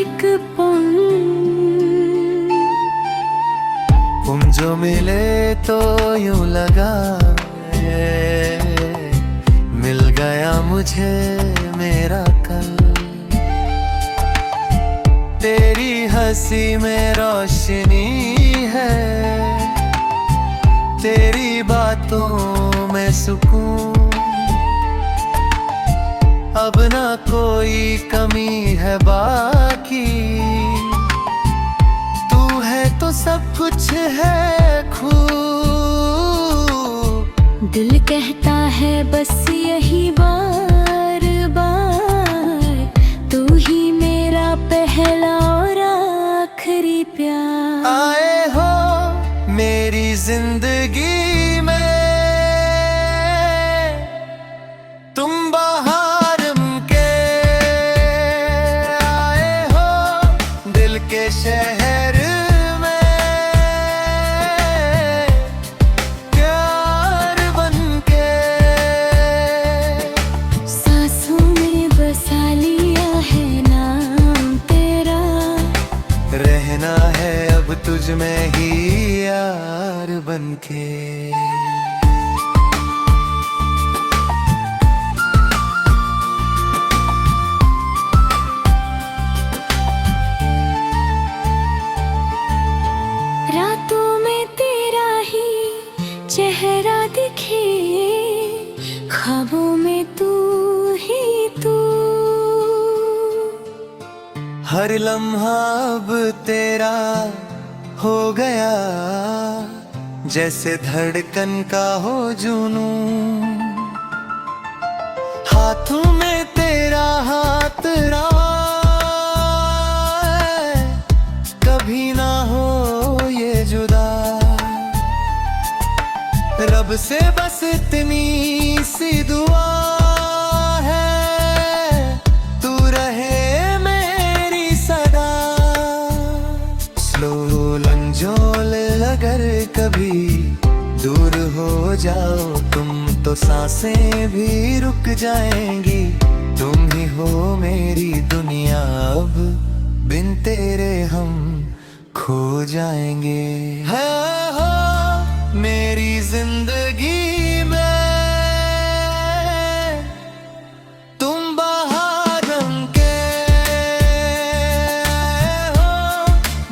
एक पुन। तुम जो मिले तो यूं लगा मिल गया मुझे मेरा कल। तेरी हंसी में रोशनी है, तेरी बातों में सुकून। अब ना कोई कमी है बाकी, तू है तो सब कुछ है खूब। दिल कहता है बस यही बार बार, तू ही मेरा पहला और आखिरी प्यार। आए हो मेरी जिंदगी में तुम बहार के, आए हो दिल के शहर में प्यार बनके। सांसों में बसा लिया है नाम तेरा, रहना है अब तुझ में ही यार बनके। रातों में तेरा ही चेहरा दिखे, ख्वाबों में तू ही तू। हर लम्हा अब तेरा हो गया, जैसे धड़कन का हो जुनून। हाथों में तेरा हाथ रहा, कभी ना हो ये जुदा। रब से बस इतनी सी दुआ है, तू रहे मेरी सदा। स्लो लंजोल अगर कभी दूर हो जाओ तुम, तो सांसें भी रुक जाएंगी। तुम ही हो मेरी दुनिया, अब बिन तेरे हम खो जाएंगे। है हो मेरी जिंदगी में तुम बहार के, हो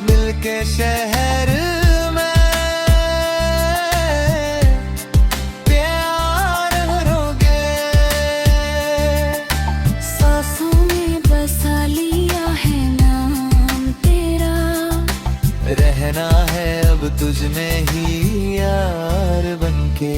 मिलके शहर में प्यार करोगे। सांसों में बसा लिया है नाम तेरा, रहना है अब तुझ में ही यार बनके।